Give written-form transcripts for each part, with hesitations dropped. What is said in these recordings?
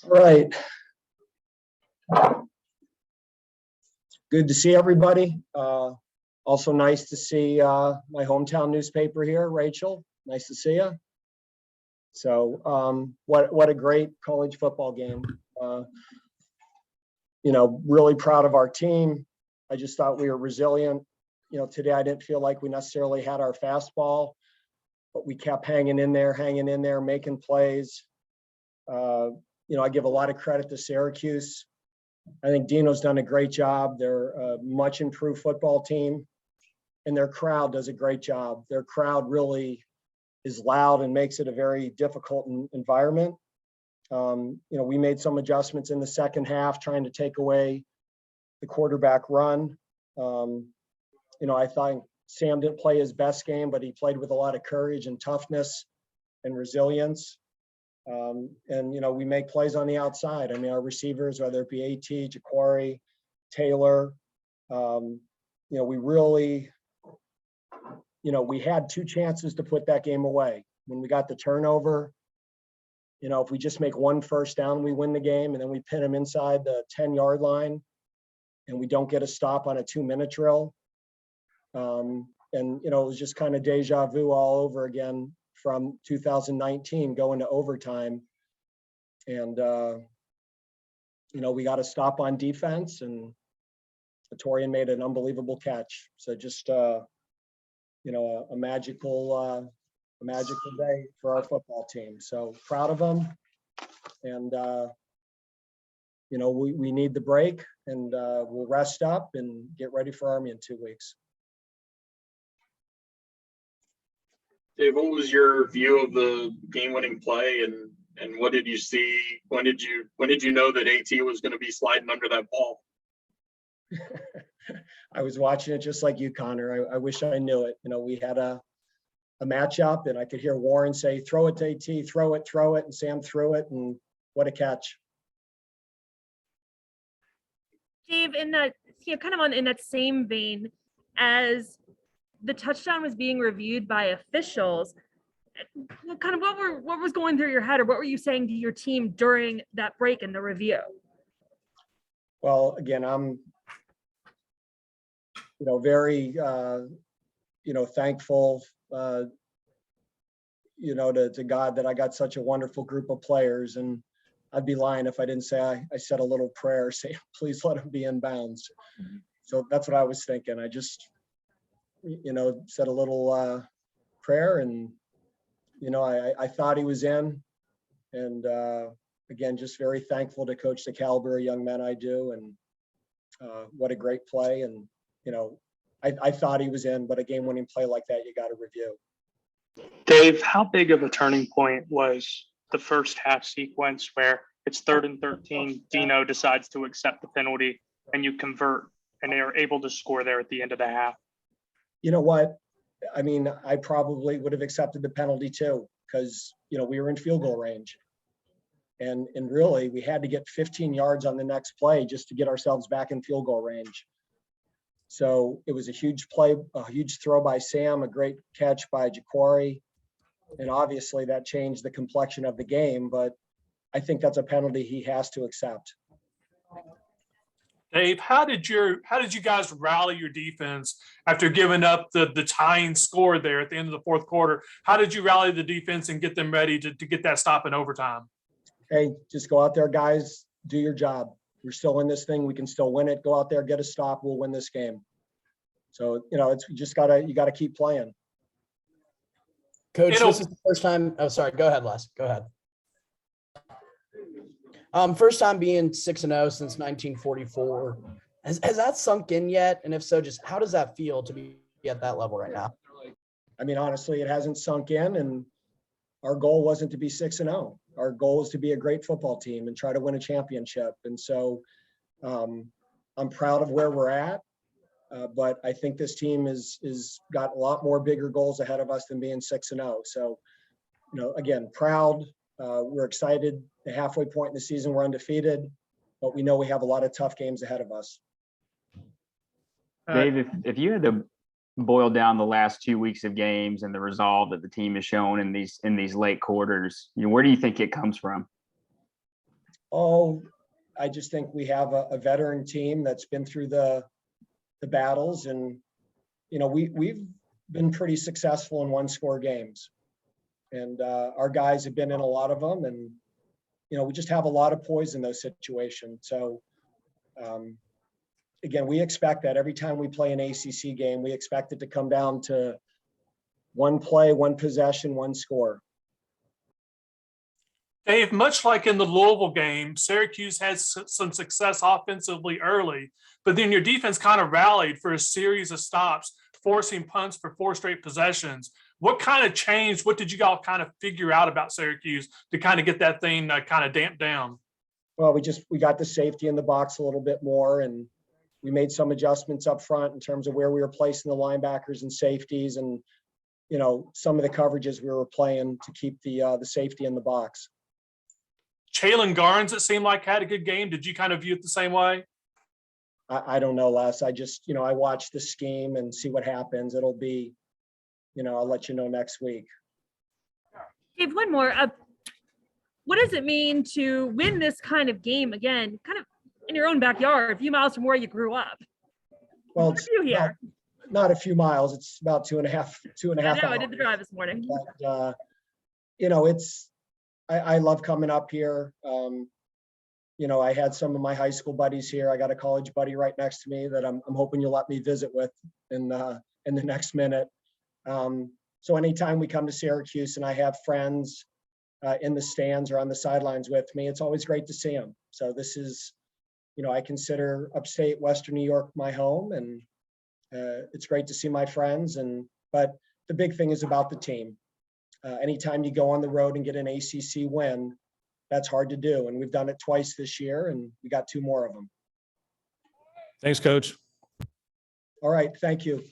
All right. Good to see everybody. Also nice to see my hometown newspaper here, Rachel. Nice to see you. So what a great college football game. Really proud of our team. I just thought we were resilient. Today I didn't feel like we necessarily had our fastball, but we kept hanging in there, making plays. I give a lot of credit to Syracuse. I think Dino's done a great job. They're a much improved football team, and their crowd does a great job. Their crowd really is loud and makes it a very difficult environment. We made some adjustments in the second half, trying to take away the quarterback run. I thought Sam didn't play his best game, but he played with a lot of courage and toughness and resilience. We make plays on the outside. Our receivers, whether it be AT, Jaquari, Taylor, we really, we had two chances to put that game away. When we got the turnover, if we just make one first down, we win the game, and then we pin them inside the 10-yard line, and we don't get a stop on a 2-minute drill. It was just kind of deja vu all over again from 2019 going to overtime. And, we got a stop on defense, and Torian made an unbelievable catch. So just, a magical day for our football team. So proud of them. And, we need the break, and we'll rest up and get ready for Army in 2 weeks. Dave, what was your view of the game-winning play, and what did you see? When did you know that AT was going to be sliding under that ball? I was watching it just like you, Connor. I wish I knew it. We had a matchup, and I could hear Warren say, "Throw it to AT, throw it," and Sam threw it, and what a catch. Dave, in that in that same vein, as the touchdown was being reviewed by officials, what was going through your head, or what were you saying to your team during that break in the review? Well, again, I'm very thankful to God that I got such a wonderful group of players, and I'd be lying if I didn't say I said a little prayer saying, please let him be in bounds. Mm-hmm. So that's what I was thinking. I just said a little prayer, and I thought he was in. And again, just very thankful to coach the caliber of young men I do, and what a great play. And I thought he was in, but a game-winning play like that, you got to review. Dave, how big of a turning point was the first half sequence where it's 3rd and 13, Dino decides to accept the penalty, and you convert, and they are able to score there at the end of the half? You know what? I probably would have accepted the penalty too, because, we were in field goal range. And really, we had to get 15 yards on the next play just to get ourselves back in field goal range. So it was a huge play, a huge throw by Sam, a great catch by Jaquari. And obviously that changed the complexion of the game, but I think that's a penalty he has to accept. Dave, how did you guys rally your defense after giving up the tying score there at the end of the fourth quarter? How did you rally the defense and get them ready to get that stop in overtime? Hey, just go out there, guys, do your job. We're still in this thing. We can still win it. Go out there, get a stop. We'll win this game. So, you gotta keep playing. Coach, this is the first time. Oh, sorry. Go ahead, Les. Go ahead. First time being 6-0 since 1944. Has that sunk in yet? And if so, just how does that feel to be at that level right now? Honestly, it hasn't sunk in, and our goal wasn't to be 6-0. Our goal is to be a great football team and try to win a championship. And so I'm proud of where we're at, but I think this team is got a lot more bigger goals ahead of us than being 6-0. So, again, proud. We're excited. The halfway point in the season, we're undefeated, but we know we have a lot of tough games ahead of us. Dave, if you had to boil down the last 2 weeks of games and the resolve that the team has shown in these late quarters, where do you think it comes from? Oh, I just think we have a veteran team that's been through the battles, and we've been pretty successful in one-score games, and our guys have been in a lot of them, and we just have a lot of poise in those situations. So again, we expect that every time we play an ACC game, we expect it to come down to one play, one possession, one score. Dave, much like in the Louisville game, Syracuse had some success offensively early, but then your defense kind of rallied for a series of stops, forcing punts for 4 straight possessions. What kind of changed? What did you all kind of figure out about Syracuse to kind of get that thing kind of damped down? Well, we got the safety in the box a little bit more, and we made some adjustments up front in terms of where we were placing the linebackers and safeties, and some of the coverages we were playing to keep the safety in the box. Jalen Garnes, it seemed like, had a good game. Did you kind of view it the same way? I don't know, Les. I just, I watch the scheme and see what happens. It'll be, I'll let you know next week. Dave, one more. What does it mean to win this kind of game again, kind of in your own backyard, a few miles from where you grew up? Well, What are you here? Not a few miles. It's about two and a half I hours. did the drive this morning. But, I love coming up here. I had some of my high school buddies here. I got a college buddy right next to me that I'm hoping you'll let me visit with in the next minute. So anytime we come to Syracuse and I have friends in the stands or on the sidelines with me, it's always great to see them. So this is, I consider upstate Western New York my home, and it's great to see my friends. But the big thing is about the team. Anytime you go on the road and get an ACC win, that's hard to do. And we've done it twice this year, and we got 2 more of them. Thanks, Coach. All right. Thank you.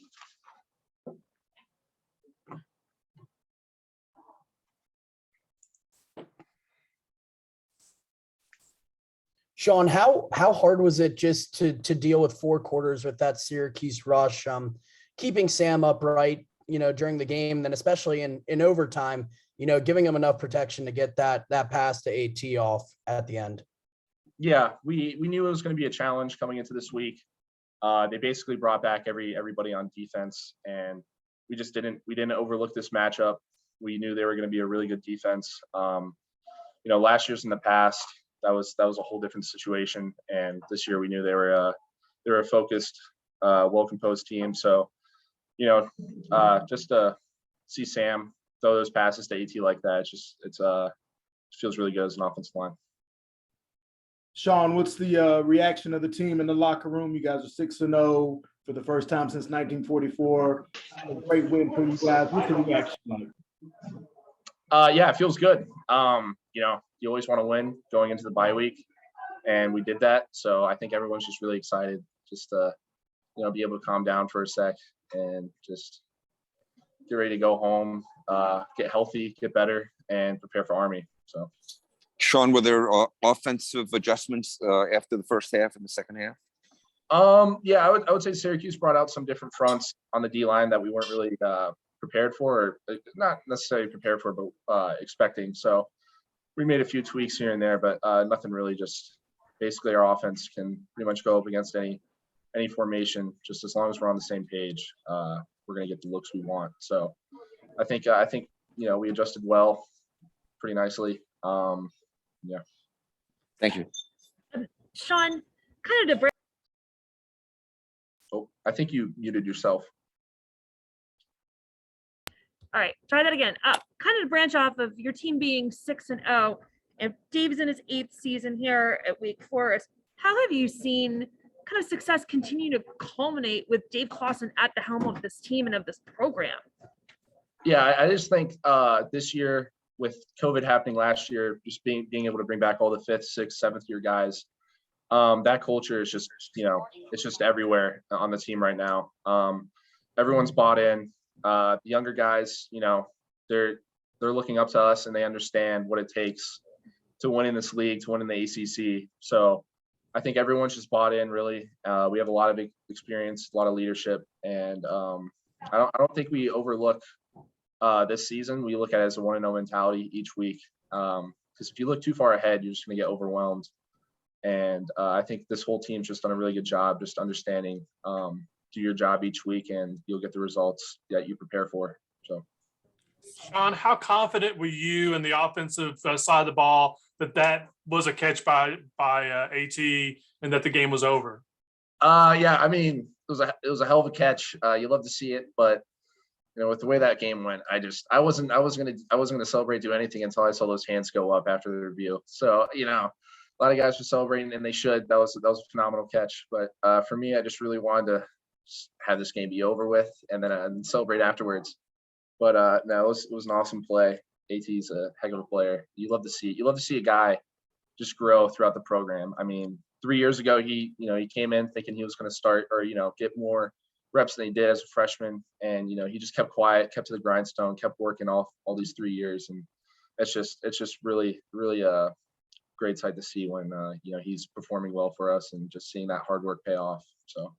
Sean, how hard was it just to deal with 4 quarters with that Syracuse rush, keeping Sam upright, during the game, then especially in overtime, giving him enough protection to get that pass to AT off at the end? Yeah, we knew it was going to be a challenge coming into this week. They basically brought back everybody on defense, and we didn't overlook this matchup. We knew they were going to be a really good defense. Last year's in the past, that was a whole different situation, and this year we knew they were a focused, well-composed team. So, just to see Sam throw those passes to AT like that, it feels really good as an offensive line. Sean, what's the reaction of the team in the locker room? You guys are 6-0 for the first time since 1944. A great win for you guys. What's the reaction like? Yeah, it feels good. You always want to win going into the bye week, and we did that. So I think everyone's just really excited just to, be able to calm down for a sec and just get ready to go home, get healthy, get better, and prepare for Army. So. Sean, were there offensive adjustments after the first half and the second half? Yeah, I would say Syracuse brought out some different fronts on the D-line that we weren't really prepared for, or not necessarily prepared for, but expecting. So we made a few tweaks here and there, but nothing really. Just basically our offense can pretty much go up against any formation, just as long as we're on the same page. We're going to get the looks we want. So I think we adjusted well, pretty nicely. Yeah. Thank you. Sean, kind of to Oh, I think you muted yourself. All right, try that again. Kind of to branch off of your team being 6-0, and Dave's in his 8th season here at Wake Forest. How have you seen kind of success continue to culminate with Dave Clawson at the helm of this team and of this program? Yeah, I just think this year, with COVID happening last year, just being able to bring back all the 5th, 6th, 7th year guys, that culture is just, it's just everywhere on the team right now. Everyone's bought in. The younger guys, they're looking up to us, and they understand what it takes to win in this league, to win in the ACC. So I think everyone's just bought in, really. We have a lot of experience, a lot of leadership, and I don't think we overlook this season. We look at it as a 1-0 mentality each week. Because if you look too far ahead, you're just going to get overwhelmed. And I think this whole team's just done a really good job just understanding, do your job each week and you'll get the results that you prepare for. So, Sean, how confident were you in the offensive side of the ball that was a catch by AT and that the game was over? yeah, I mean, it was a hell of a catch. You love to see it, but with the way that game went, I wasn't gonna celebrate, do anything until I saw those hands go up after the review. So, a lot of guys were celebrating, and they should. That was a phenomenal catch. But for me, I just really wanted to have this game be over with and then celebrate afterwards. But no, it was an awesome play. AT's a heck of a player. You love to see a guy just grow throughout the program. I mean, 3 years ago, he came in thinking he was going to start or get more reps than he did as a freshman, and he just kept quiet, kept to the grindstone, kept working all these 3 years, and it's just really a great sight to see when he's performing well for us and just seeing that hard work pay off. So,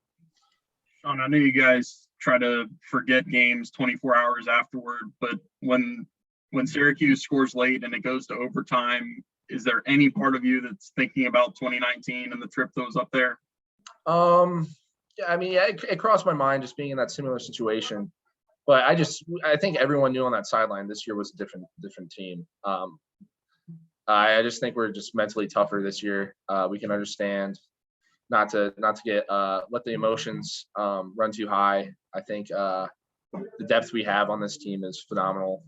Sean, I know you guys try to forget games 24 hours afterward, but when Syracuse scores late and it goes to overtime, is there any part of you that's thinking about 2019 and the trip that was up there? Yeah, I mean, it crossed my mind just being in that similar situation, but I think everyone knew on that sideline this year was a different team. I just think we're just mentally tougher this year. We can understand not to get let the emotions run too high. I think the depth we have on this team is phenomenal.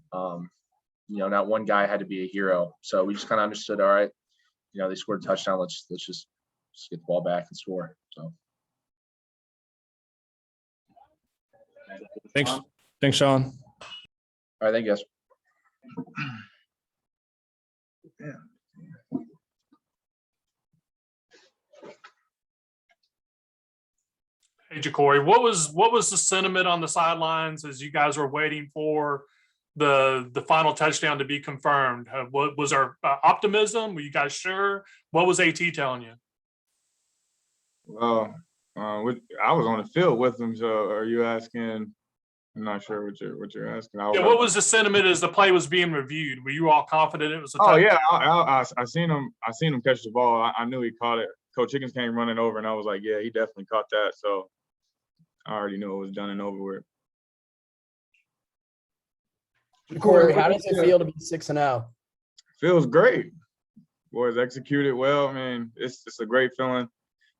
Not one guy had to be a hero, so we just kind of understood. All right, they scored a touchdown. Let's just get the ball back and score. So. Thanks, Sean. All right, thank you guys. Hey, Ja'Cory, what was the sentiment on the sidelines as you guys were waiting for the final touchdown to be confirmed? What was there optimism? Were you guys sure? What was AT telling you? Well, I was on the field with them. So, are you asking? I'm not sure what you're asking. Yeah, what was the sentiment as the play was being reviewed? Were you all confident it was a touchdown? touchdown? I seen him catch the ball. I knew he caught it. Coach Higgins came running over, and I was like, yeah, he definitely caught that. So I already knew it was done and over with. Corey, how does it feel to be 6-0? Feels great. Boys executed well. I mean, it's a great feeling.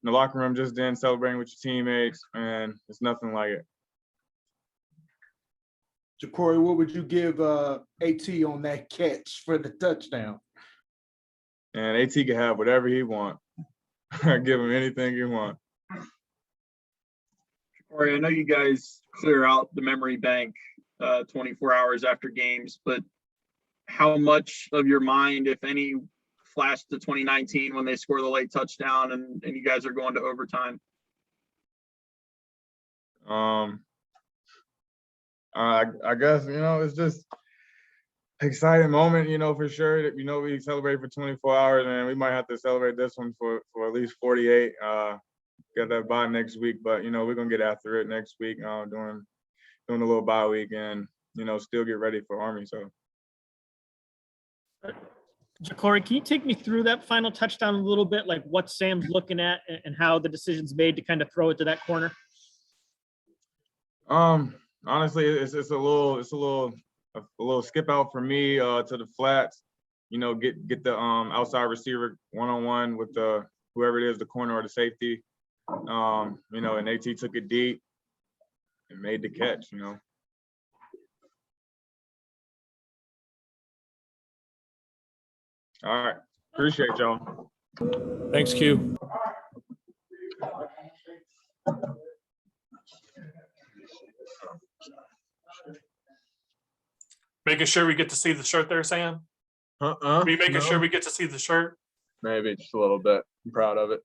In the locker room, just then celebrating with your teammates, and it's nothing like it. Ja'Cory, what would you give AT on that catch for the touchdown? And AT can have whatever he wants. I give him anything he wants. Corey, I know you guys clear out the memory bank 24 hours after games, but how much of your mind, if any, flashed to 2019 when they score the late touchdown and you guys are going to overtime? I guess, it's just exciting moment, for sure. That we celebrate for 24 hours, and we might have to celebrate this one for at least 48. Got that bye next week, but we're gonna get after it next week, doing a little bye week, and still get ready for Army. So, Ja'Cory, can you take me through that final touchdown a little bit, like what Sam's looking at and how the decision's made to kind of throw it to that corner? Honestly, it's a little skip out for me to the flats. Get the outside receiver one-on-one with whoever it is, the corner or the safety. And AT took it deep and made the catch. All right, appreciate y'all. Thanks, Q. Making sure we get to see the shirt there, Sam? Are you making sure we get to see the shirt? Maybe just a little bit. I'm proud of it.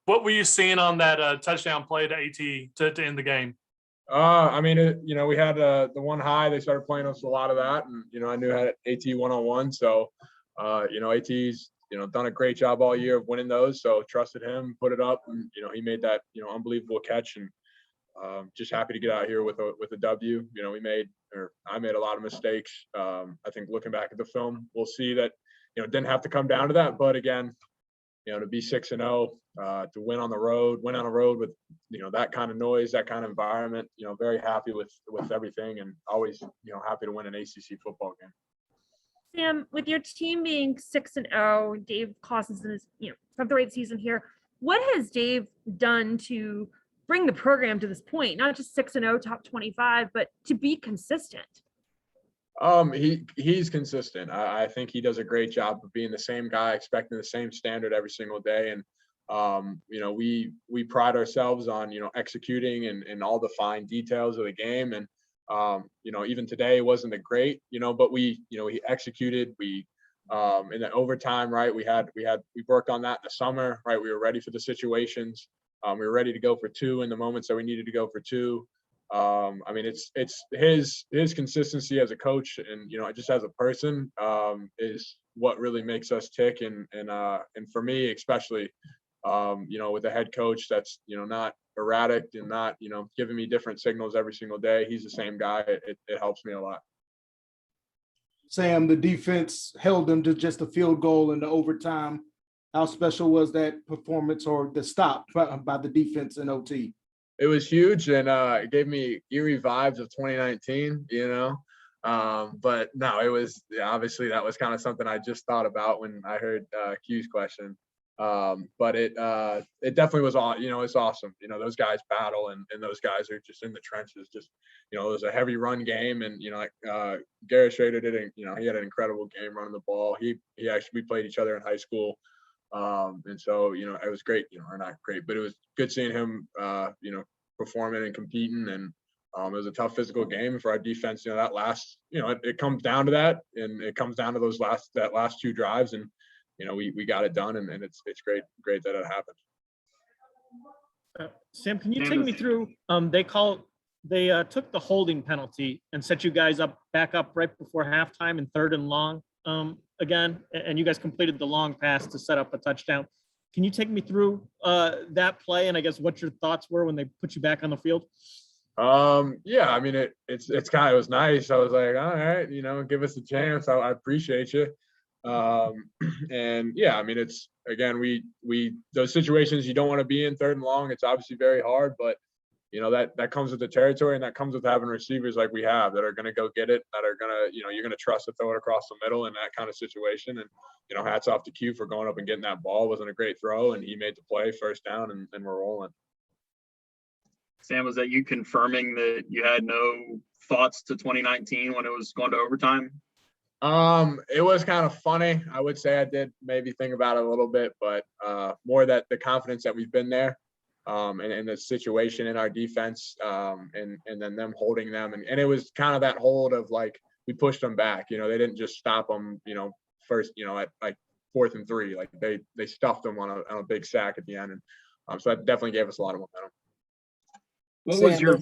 What were you seeing on that touchdown play to AT to end the game? I mean, we had the one high. They started playing us a lot of that, and I knew I had AT one-on-one. So, AT's done a great job all year of winning those. So trusted him, put it up, and he made that unbelievable catch. And just happy to get out here with a W. You know, I made a lot of mistakes. I think looking back at the film, we'll see that, you know, it didn't have to come down to that. But again, you know, to be 6-0, to win on the road with, you know, that kind of noise, that kind of environment, you know, very happy with everything, and always, you know, happy to win an ACC football game. Sam, with your team being 6-0, Dave Clausen's in his, you know, 7th or 8th season here, what has Dave done to bring the program to this point? Not just 6-0, top 25, but to be consistent. He's consistent. I think he does a great job of being the same guy, expecting the same standard every single day. And you know, we pride ourselves on, you know, executing and all the fine details of the game. And you know, even today wasn't a great, you know, but we executed. We in the overtime, right? We worked on that in the summer, right? We were ready for the situations. We were ready to go for 2 in the moments that we needed to go for 2. I mean, it's his consistency as a coach, and, you know, just as a person, is what really makes us tick. And for me, especially, you know, with a head coach that's, you know, not erratic and not, you know, giving me different signals every single day. He's the same guy. It helps me a lot. Sam, the defense held them to just a field goal in the overtime. How special was that performance, or the stop by the defense in OT? It was huge, and it gave me eerie vibes of 2019, you know. But no, it was, obviously that was kind of something I just thought about when I heard Q's question. But it definitely was all, you know, it's awesome. You know, those guys battle, and those guys are just in the trenches. Just, you know, it was a heavy run game, and, you know, like Garrett Schrader you know, he had an incredible game running the ball. We played each other in high school. And so, you know, it was great, you know, or not great, but it was good seeing him, you know, performing and competing. And it was a tough physical game for our defense. You know, that last, you know, it comes down to that, and it comes down to that last 2 drives, and, you know, we got it done, and it's great that it happened. Sam, can you take me through? They took the holding penalty and set you guys back up right before halftime in 3rd and long. Again, and you guys completed the long pass to set up a touchdown. Can you take me through that play, and I guess what your thoughts were when they put you back on the field? Yeah, I mean, it was nice. I was like, all right, you know, give us a chance. I appreciate you. And yeah, I mean, it's, again, we those situations you don't want to be in 3rd and long. It's obviously very hard, but, you know, that comes with the territory, and that comes with having receivers like we have that are going to go get it, that are going to, you know, you're going to trust to throw it across the middle in that kind of situation. And, you know, hats off to Q for going up and getting that ball. It wasn't a great throw, and he made the play, 1st down, and we're rolling. Sam, was that you confirming that you had no thoughts to 2019 when it was going to overtime? It was kind of funny. I would say I did maybe think about it a little bit, but more that the confidence that we've been there. And the situation in our defense, and then them holding them. And it was kind of that hold of, like, we pushed them back. You know, they didn't just stop them, you know, first, you know, at like 4th and 3. Like, they stuffed them on a big sack at the end. And so that definitely gave us a lot of momentum. What was your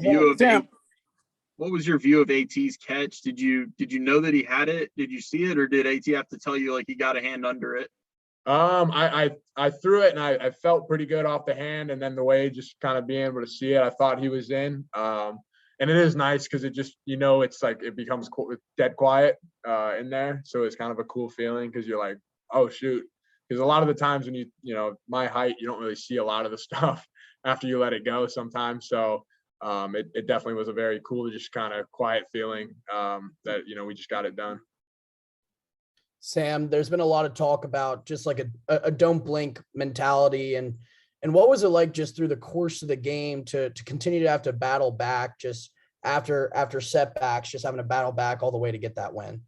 view of AT's catch? Did you know that he had it? Did you see it, or did AT have to tell you, like, he got a hand under it? I threw it, and I felt pretty good off the hand, and then the way just kind of being able to see it, I thought he was in. And it is nice because it just, you know, it's like it becomes dead quiet in there, so it's kind of a cool feeling because you're like, oh shoot, because a lot of the times when you know, my height, you don't really see a lot of the stuff after you let it go sometimes. So it definitely was a very cool, just kind of quiet feeling that, you know, we just got it done. Sam, there's been a lot of talk about just like a don't blink mentality, and what was it like just through the course of the game to continue to have to battle back just after setbacks, just having to battle back all the way to get that win?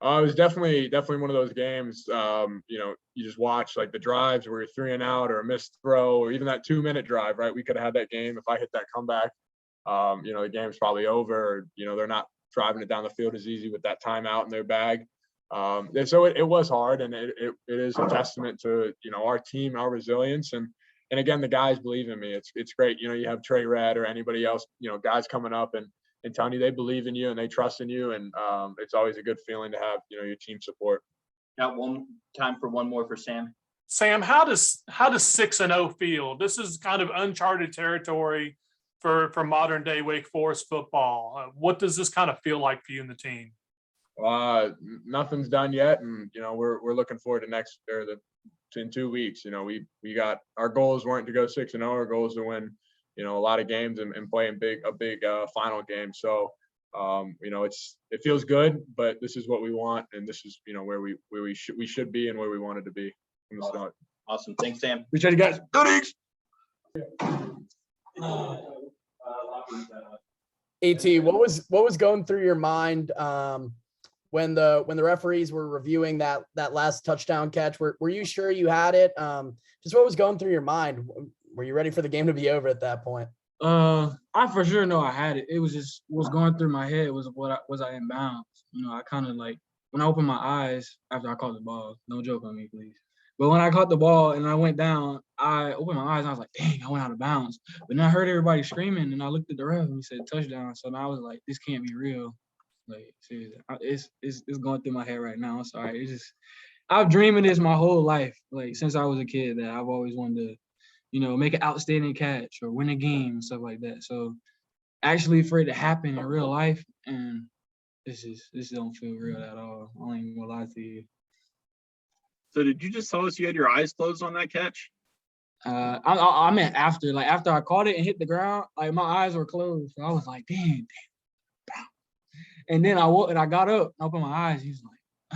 It was definitely one of those games. You know, you just watch like the drives where you're 3 and out, or a missed throw, or even that 2-minute drive, right? We could have had that game if I hit that comeback. You know, the game's probably over. Or, you know, they're not driving it down the field as easy with that timeout in their bag. And so it was hard, and it is a testament to, you know, our team, our resilience, and again, the guys believe in me. It's great. You know, you have Trey Red or anybody else, you know, guys coming up and telling you they believe in you and they trust in you, and it's always a good feeling to have, you know, your team support. Got time for one more for Sam. Sam, how does 6-0 feel? This is kind of uncharted territory for modern day Wake Forest football? What does this kind of feel like for you and the team? Nothing's done yet, and we're looking forward to next or in 2 weeks. We got our goals weren't to go 6-0. Our goal is to win a lot of games and play in a big final game. So it feels good, but this is what we want, and this is where we should be and where we wanted to be from the start. Awesome. Thanks, Sam. Appreciate you guys. Goodies. AT, what was going through your mind when the referees were reviewing that last touchdown catch? Were you sure you had it? Just what was going through your mind? Were you ready for the game to be over at that point? I for sure know I had it. It was just what's going through my head was was I in bounds? I kind of like when I opened my eyes after I caught the ball. Don't joke on me, please. But when I caught the ball and I went down, I opened my eyes and I was like, dang, I went out of bounds. But then I heard everybody screaming and I looked at the ref and he said touchdown. So now I was like, this can't be real. Like, seriously, it's going through my head right now. I'm sorry. It's just, I've dreamed of this my whole life. Like, since I was a kid, that I've always wanted to, make an outstanding catch or win a game and stuff like that. So actually for it to happen in real life, and this don't feel real at all. I ain't gonna lie to you. So did you just tell us you had your eyes closed on that catch? I meant after I caught it and hit the ground, like my eyes were closed. So I was like, damn. And then I got up, I opened my eyes. I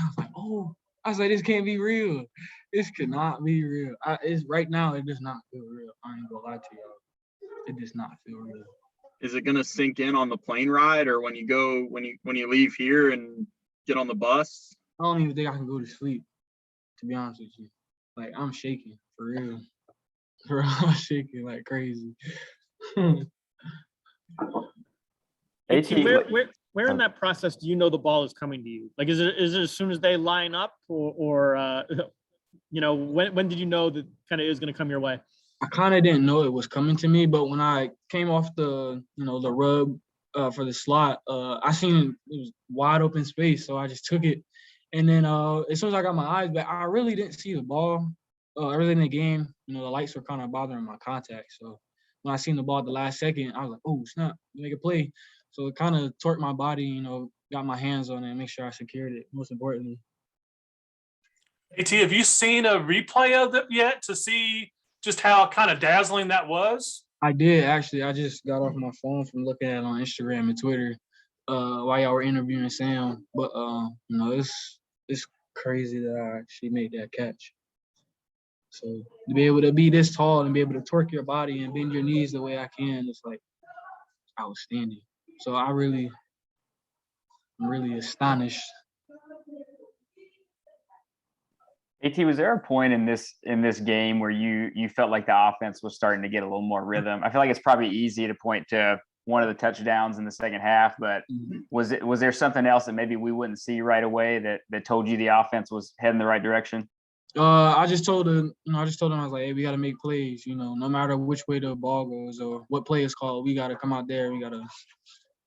was like, oh, I was like, this can't be real. This could not be real. It's right now, it does not feel real. I ain't gonna lie to y'all. It does not feel real. Is it gonna sink in on the plane ride or when you leave here and get on the bus? I don't even think I can go to sleep, to be honest with you. Like, I'm shaking, for real. For real, I'm shaking like crazy. Where in that process do you know the ball is coming to you? Like, is it as soon as they line up, or when did you know that kind of is going to come your way? I kind of didn't know it was coming to me, but when I came off the rub for the slot, I seen it was wide open space, so I just took it. And then as soon as I got my eyes back, I really didn't see the ball early in the game. The lights were kind of bothering my contact. So when I seen the ball at the last second, I was like, oh, snap, make a play. So it kind of torqued my body, got my hands on it and make sure I secured it, most importantly. AT, have you seen a replay of it yet to see just how kind of dazzling that was? I did, actually. I just got off my phone from looking at it on Instagram and Twitter while y'all were interviewing Sam. But, it's crazy that I actually made that catch. So to be able to be this tall and be able to torque your body and bend your knees the way I can, it's like outstanding. So I'm really astonished. AT, was there a point in this game where you felt like the offense was starting to get a little more rhythm? I feel like it's probably easy to point to one of the touchdowns in the second half, but was there something else that maybe we wouldn't see right away that told you the offense was heading the right direction? I just told them, I was like, hey, we got to make plays, no matter which way the ball goes or what play is called, we got to come out there. We got to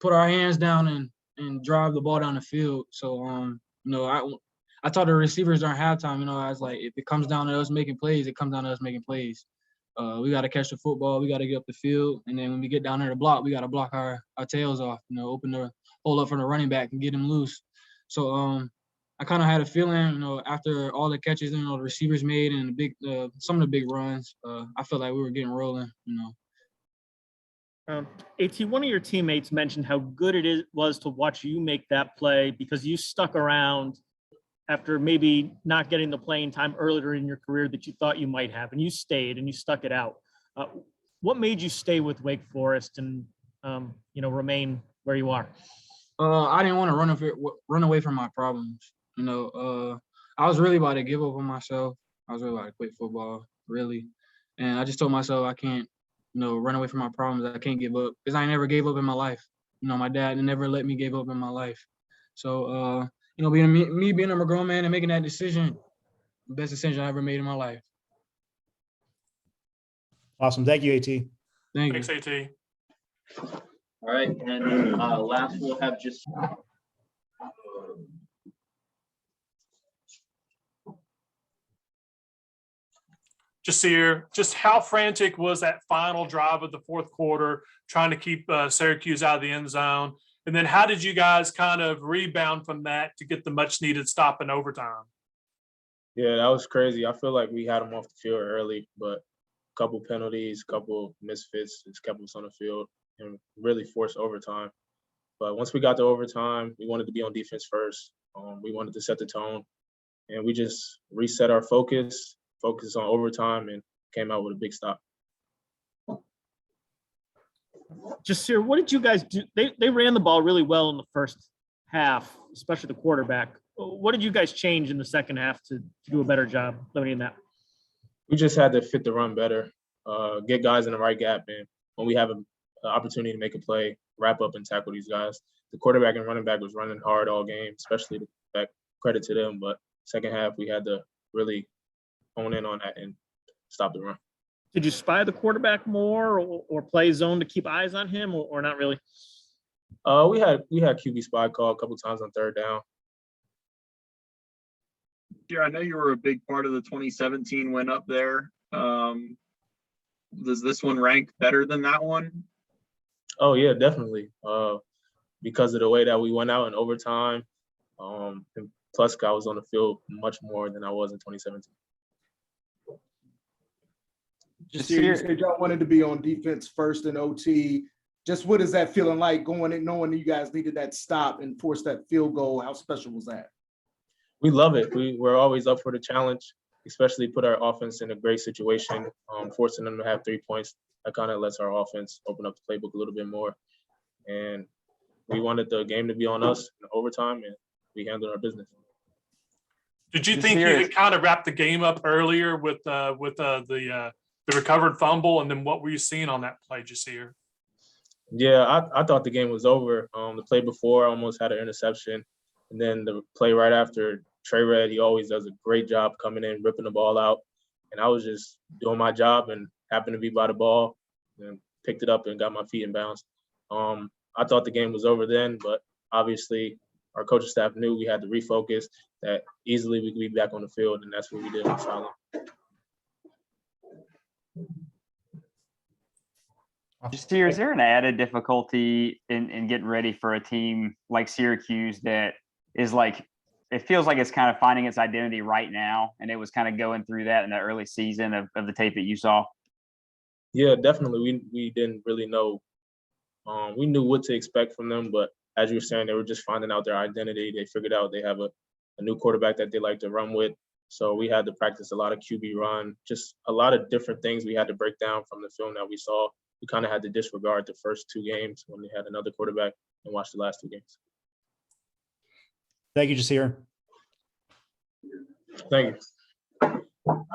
put our hands down and drive the ball down the field. So, I told the receivers during halftime, I was like, if it comes down to us making plays, it comes down to us making plays. We got to catch the football. We got to get up the field. And then when we get down there to block, we got to block our tails off, open the hole up for the running back and get him loose. So, I kind of had a feeling, after all the catches, the receivers made and some of the big runs, I felt like we were getting rolling, AT, one of your teammates mentioned how good it was to watch you make that play because you stuck around after maybe not getting the playing time earlier in your career that you thought you might have, and you stayed and you stuck it out. What made you stay with Wake Forest and, remain where you are? I didn't want to run away from my problems. I was really about to give up on myself. I was really about to quit football, really. And I just told myself I can't, run away from my problems. I can't give up because I never gave up in my life. My dad never let me give up in my life. So, being a grown man and making that decision, the best decision I ever made in my life. Awesome. Thank you, AT. Thanks, AT. All right, and last we'll have just Jasir, just how frantic was that final drive of the fourth quarter, trying to keep Syracuse out of the end zone? And then how did you guys kind of rebound from that to get the much needed stop in overtime? Yeah, that was crazy. I feel like we had them off the field early, but a couple penalties, couple misfits, just kept us on the field and really forced overtime. But once we got to overtime, we wanted to be on defense first. We wanted to set the tone, and we just reset our focus on overtime, and came out with a big stop. Jasir, what did you guys do? They ran the ball really well in the first half, especially the quarterback. What did you guys change in the second half to do a better job limiting that? We just had to fit the run better, get guys in the right gap, and when we have an opportunity to make a play, wrap up and tackle these guys. The quarterback and running back was running hard all game, especially back. Credit to them, but second half we had to really hone in on that and stop the run. Did you spy the quarterback more or play zone to keep eyes on him or not really? We had QB spy call a couple times on third down. Yeah, I know you were a big part of the 2017 win up there. Does this one rank better than that one? Oh yeah, definitely. Because of the way that we went out in overtime, and plus I was on the field much more than I was in 2017. Just you said y'all wanted to be on defense first in OT. Just what is that feeling like going in, knowing that you guys needed that stop and force that field goal? How special was that? We love it. We're always up for the challenge, especially put our offense in a great situation, forcing them to have 3 points. That kind of lets our offense open up the playbook a little bit more. And we wanted the game to be on us in overtime, and we handled our business. Did you think you could kind of wrap the game up earlier with the recovered fumble, and then what were you seeing on that play, Jasir? Yeah, I thought the game was over. The play before I almost had an interception, and then the play right after, Trey Red, he always does a great job coming in, ripping the ball out, and I was just doing my job and happened to be by the ball and picked it up and got my feet in bounds. I thought the game was over then, but obviously our coaching staff knew we had to refocus, that easily we could be back on the field, and that's what we did on Silent. Jasir, is there an added difficulty in getting ready for a team like Syracuse that is like, it feels like it's kind of finding its identity right now, and it was kind of going through that in the early season of the tape that you saw? Yeah, definitely. We didn't really know. We knew what to expect from them, but as you were saying, they were just finding out their identity. They figured out they have a new quarterback that they like to run with. So we had to practice a lot of QB run, just a lot of different things we had to break down from the film that we saw. We kind of had to disregard the first 2 games when they had another quarterback and watch the last 2 games. Thank you, Jasir. Thank you.